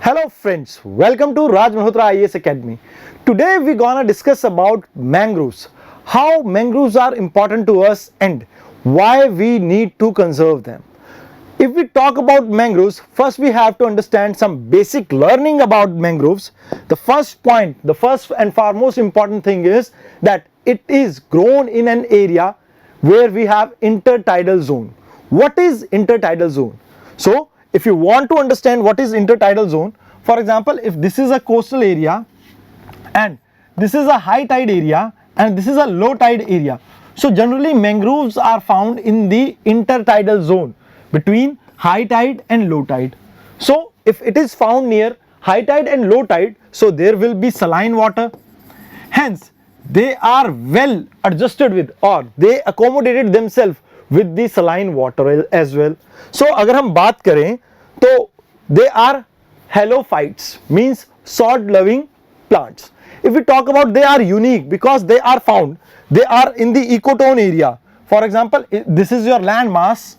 Hello friends, welcome to Raj Malhotra IAS Academy. Today we're gonna discuss about mangroves, how mangroves are important to us and why we need to conserve them. If we talk about mangroves, first we have to understand some basic learning about mangroves. The first point, the first and foremost important thing is that it is grown in an area where we have intertidal zone. What is intertidal zone? So if you want to understand what is intertidal zone, for example, if this is a coastal area and this is a high tide area and this is a low tide area. So generally mangroves are found in the intertidal zone between high tide and low tide. So if it is found near high tide and low tide, so there will be saline water. Hence they are well adjusted with, or they accommodated themselves with the saline water as well. So अगर हम बात करें तो they are halophytes, means salt loving plants. If we talk about, they are unique because they are found, they are in the ecotone area. For example, this is your land mass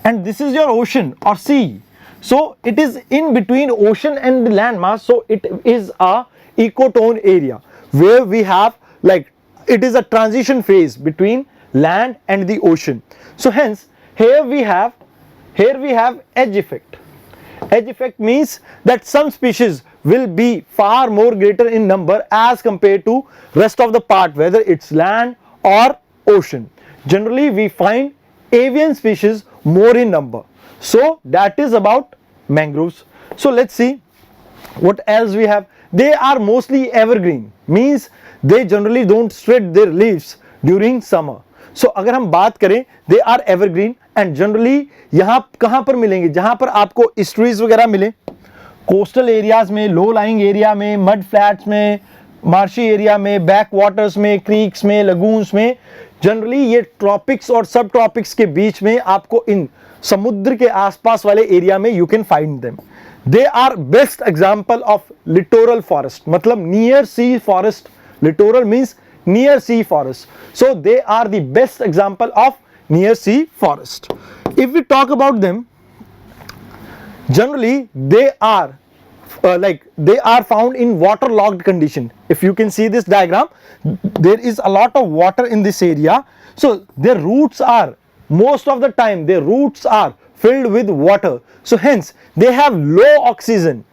and this is your ocean or sea. So it is in between ocean and the land mass, so it is a ecotone area where we have, like, it is a transition phase between land and the ocean. So hence here we have edge effect. Edge effect means that some species will be far more greater in number as compared to rest of the part, whether it's land or ocean. Generally we find avian species more in number. So that is about mangroves. So let's see what else we have. They are mostly evergreen, means they generally don't shed their leaves during summer. So अगर हम बात करें, they are evergreen and generally यहाँ कहाँ पर मिलेंगे, जहाँ पर आपको estuaries वगैरह मिले, coastal areas में, low lying area में, mud flats में, marshy area में, backwaters में, creeks में, lagoons में. जनरली ये ट्रॉपिक्स और सब ट्रॉपिक्स के बीच में आपको इन समुद्र के आसपास वाले एरिया में you can find them. They are best example of littoral forest, मतलब near sea forest. Littoral means near sea forest. So they are the best example of near sea forest. If we talk about them, generally they are they are found in waterlogged condition. If you can see this diagram, there is a lot of water in this area. So their roots are, most of the time their roots are filled with water. So hence they have low oxygen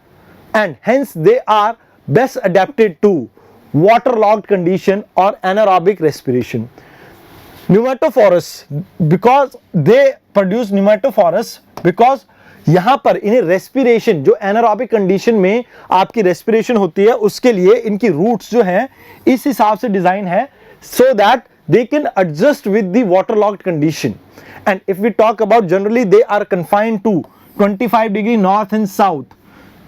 and hence they are best adapted to waterlogged condition or anaerobic respiration. Pneumatophorus, because they produce pneumatophorus because यहाँ पर इन्हें respiration, जो anaerobic condition में आपकी respiration होती है, उसके लिए इनकी roots जो हैं इस हिसाब से design है so that they can adjust with the waterlogged condition. And if we talk about, generally they are confined to 25° north and south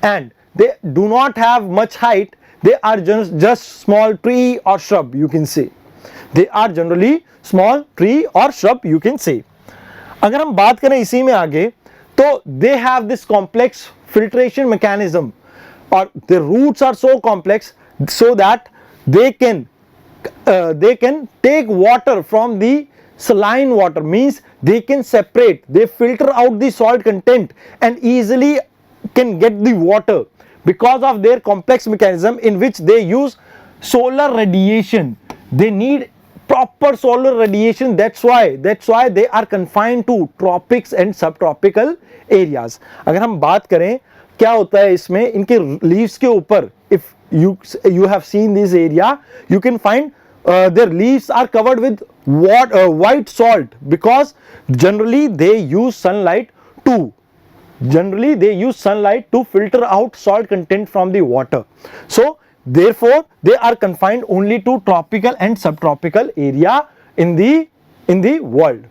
and they do not have much height. They are just small tree or shrub, you can say. They are generally small tree or shrub, you can say. अगर हम बात करें इसी में आगे, तो they have this complex filtration mechanism, or their roots are so complex so that they can take water from the saline water, means they can separate, they filter out the salt content and easily can get the water, because of their complex mechanism in which they use solar radiation. They need proper solar radiation. That's why they are confined to tropics and subtropical areas. अगर हम बात करें क्या होता है इसमें, इनके leaves के ऊपर, if you have seen this area, you can find their leaves are covered with white salt, because generally they use sunlight to filter out salt content from the water. So therefore they are confined only to tropical and subtropical area in the world.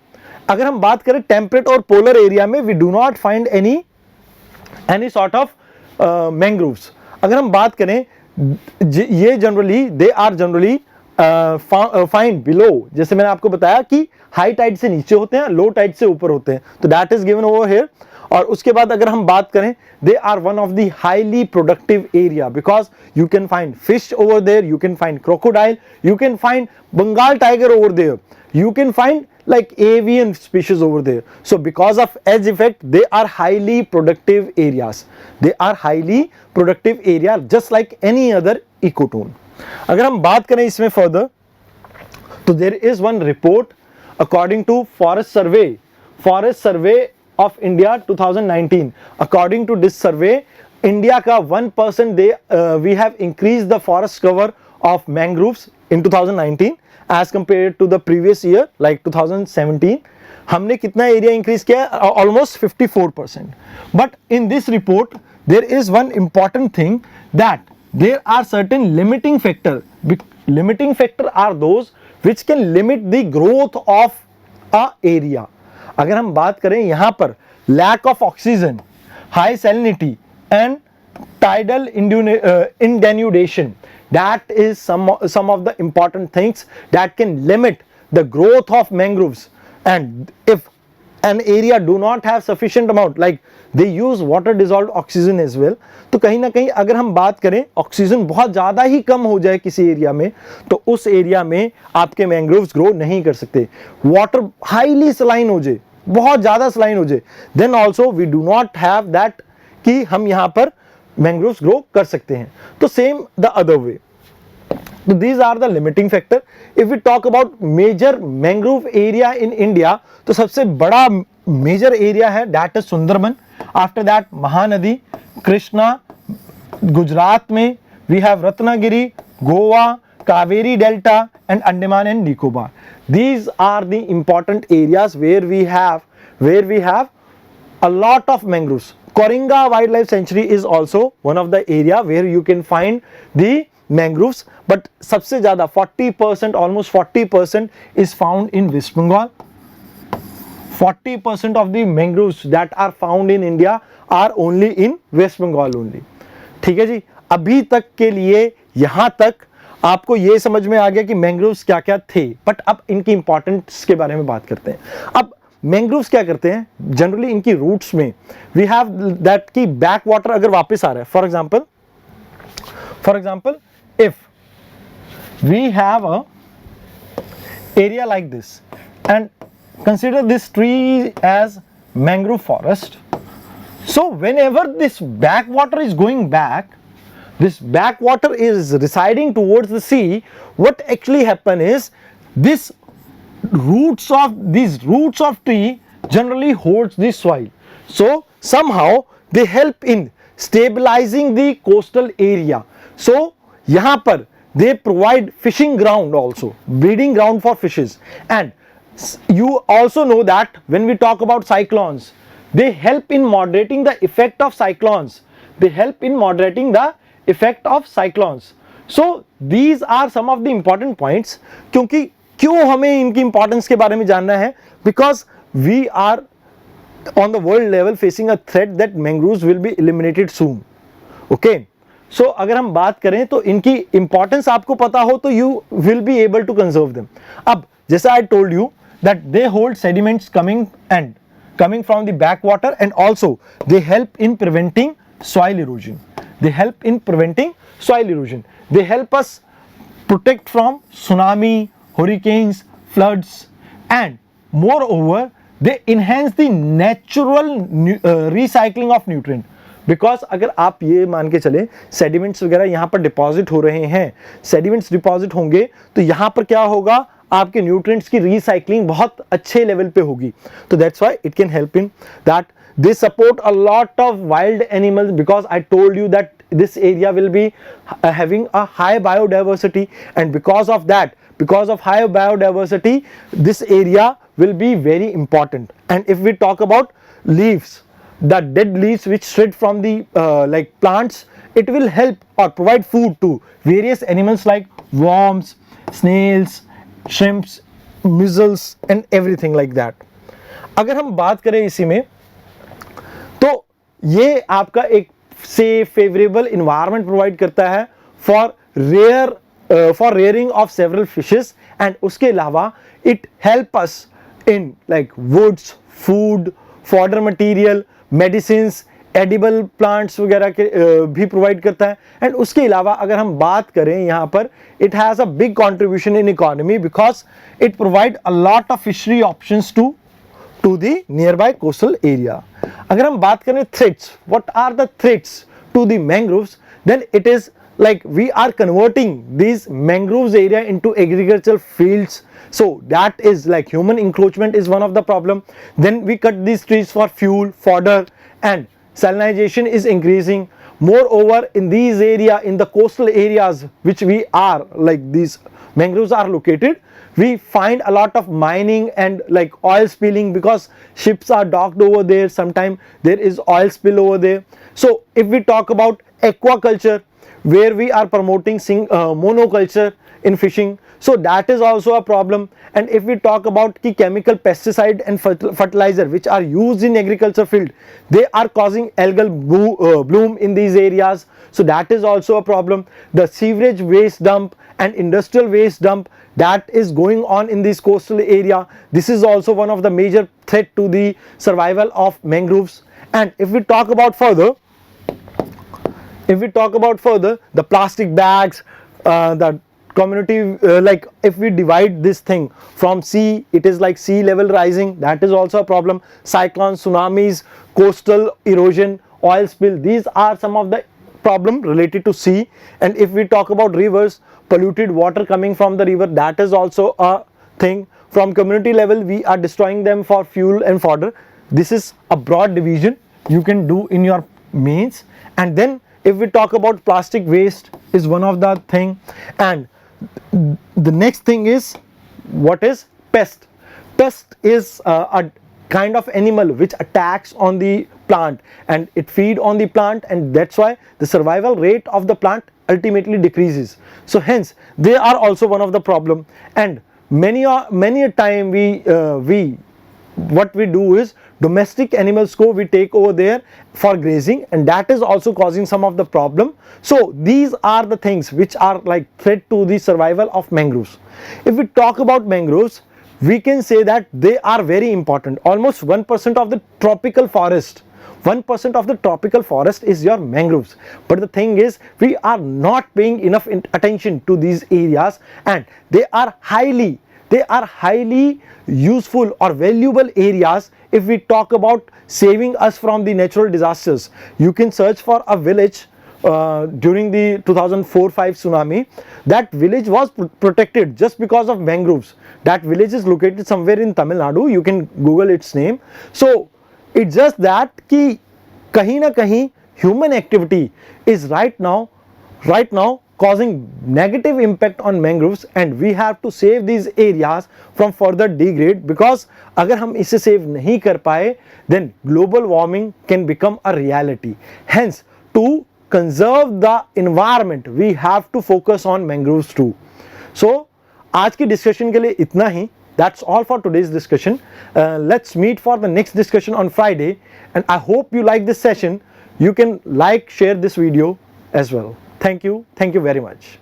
अगर हम बात करें temperate और polar area में, we do not find any sort of mangroves. अगर हम बात करें ये generally they are generally find below, जैसे मैंने आपको बताया कि हाई टाइड से नीचे होते हैं, लो टाइड से ऊपर होते हैं, तो that is given over here. और उसके बाद अगर हम बात करें, they are one of the highly productive area because you can find fish over there, you can find crocodile, you can find Bengal tiger over there, you can find like avian species over there. So because of edge effect, they are highly productive areas. They are highly productive area just like any other ecotone. अगर हम बात करें इसमें further, तो there is one report according to Forest Survey of India 2019. According to this survey, India का 1% we have increased the forest cover of mangroves in 2019 as compared to the previous year like 2017. हमने कितना area increase किया है? Almost 54%. But in this report there is one important thing that there are certain limiting factor. Limiting factor are those which can limit the growth of a area. अगर हम बात करें यहाँ पर lack of oxygen, high salinity and tidal inundation, that is some of the important things that can limit the growth of mangroves. And if an area do not have sufficient amount, like they use water dissolved oxygen as well, तो कहीं ना कहीं अगर हम बात करें oxygen बहुत ज़्यादा ही कम हो जाए किसी एरिया में, तो उस एरिया में आपके मैंग्रोव्स ग्रो नहीं कर सकते. वाटर हाईली सलाइन हो जाए, बहुत ज़्यादा सलाइन हो जाए, then also we do not have that कि हम यहाँ पर मैंग्रोव्स ग्रो कर सकते हैं. तो same the other way. So these are the limiting factor. If we talk about major mangrove area in India, तो सबसे बड़ा major area है that is Sundarban. After that Mahanadi, Krishna, Gujarat में we have Ratnagiri, Goa, Kaveri delta and Andaman and Nicobar. These are the important areas where we have a lot of mangroves. Koringa Wildlife Sanctuary is also one of the area where you can find the mangroves, but सबसे ज़्यादा 40%, almost 40% is found in West Bengal. 40% of the mangroves that are found in India are only in West Bengal only. ठीक है जी. अभी तक के लिए यहाँ तक आपको ये समझ में आ गया कि मैंग्रोव्स क्या क्या थे, बट अब इनकी इंपॉर्टेंस के बारे में बात करते हैं. अब मैंग्रोव्स क्या करते हैं जनरली, इनकी रूट्स में वी हैव दैट कि बैक वाटर अगर वापस आ रहा है, for example if we have a area like this and consider this tree as mangrove forest, so whenever this backwater is going back, this backwater is residing towards the sea, what actually happen is these roots of tree generally holds the soil, so somehow they help in stabilizing the coastal area. So यहाँ पर they provide fishing ground also, breeding ground for fishes. And you also know that when we talk about cyclones, they help in moderating the effect of cyclones. So these are some of the important points. क्योंकि क्यों हमें इनकी importance के बारे में जानना है? Because we are on the world level facing a threat that mangroves will be eliminated soon. Okay. So अगर हम बात करें तो इनकी इंपॉर्टेंस आपको पता हो तो you will be able to conserve them. अब जैसा I told you that they hold sediments coming from the backwater, and also they help in preventing soil erosion. They help us protect from tsunami, hurricanes, floods, and moreover they enhance the natural recycling of nutrient. Because अगर आप ये मान के चले sediments वगैरह यहाँ पर deposit हो रहे हैं, सेडिमेंट्स डिपॉजिट होंगे तो यहाँ पर क्या होगा, आपके न्यूट्रिएंट्स की रिसाइकलिंग बहुत अच्छे लेवल पे होगी. तो that's why it can help in that. They support a lot of wild animals because I told you that this area will be having a high biodiversity, and because of high biodiversity this area will be very important. And if we talk about leaves, the dead leaves which shred from the like plants, it will help or provide food to various animals like worms, snails, shrimps, mussels and everything like that. अगर हम बात करें इसी में तो ये आपका एक safe favorable environment provide करता है for rearing of several fishes, and उसके अलावा it help us in like woods, food, fodder material, medicines, edible plants वगैरह के भी प्रोवाइड करता है। एंड उसके अलावा अगर हम बात करें यहाँ पर, it has a big contribution in economy because it provide a lot of fishery options to the nearby coastal area. अगर हम बात करें threats, what are the threats to the mangroves, then it is like we are converting these mangroves area into agricultural fields, so that is like human encroachment is one of the problem. Then we cut these trees for fuel, fodder, and salinization is increasing. Moreover, in these area, in the coastal areas which we are like these mangroves are located, we find a lot of mining and like oil spilling because ships are docked over there. Sometimes there is oil spill over there. So if we talk about aquaculture, where we are promoting monoculture in fishing, so that is also a problem. And if we talk about key chemical pesticide and fertilizer which are used in agriculture field, they are causing algal bloom in these areas, so that is also a problem. The sewage waste dump and industrial waste dump that is going on in this coastal area, this is also one of the major threat to the survival of mangroves. And if we talk about further, the plastic bags, the community, like if we divide this thing from sea, it is like sea level rising, that is also a problem. Cyclones, tsunamis, coastal erosion, oil spill, these are some of the problem related to sea. And if we talk about rivers, polluted water coming from the river, that is also a thing. From community level, we are destroying them for fuel and fodder. This is a broad division you can do in your mains. And then if we talk about plastic waste is one of the thing. And the next thing is, what is pest? Pest is a kind of animal which attacks on the plant and it feed on the plant, and that's why the survival rate of the plant ultimately decreases. So hence they are also one of the problem. And many a time we what we do is domestic animals we take over there for grazing, and that is also causing some of the problem. So these are the things which are like threat to the survival of mangroves. If we talk about mangroves, we can say that they are very important. Almost 1% of the tropical forest, 1% of the tropical forest is your mangroves. But the thing is, we are not paying enough attention to these areas, and they are highly useful or valuable areas. If we talk about saving us from the natural disasters, you can search for a village during the 2004-5 tsunami. That village was protected just because of mangroves. That village is located somewhere in Tamil Nadu, you can Google its name. So it's just that ki kahin na kahin human activity is right now causing negative impact on mangroves, and we have to save these areas from further degrade, because agar hum isse save nahi kar paye, then global warming can become a reality. Hence, to conserve the environment, we have to focus on mangroves too. So आज की discussion के लिए इतना ही. That's all for today's discussion. Let's meet for the next discussion on Friday, and I hope you like this session. You can like, share this video as well. Thank you very much.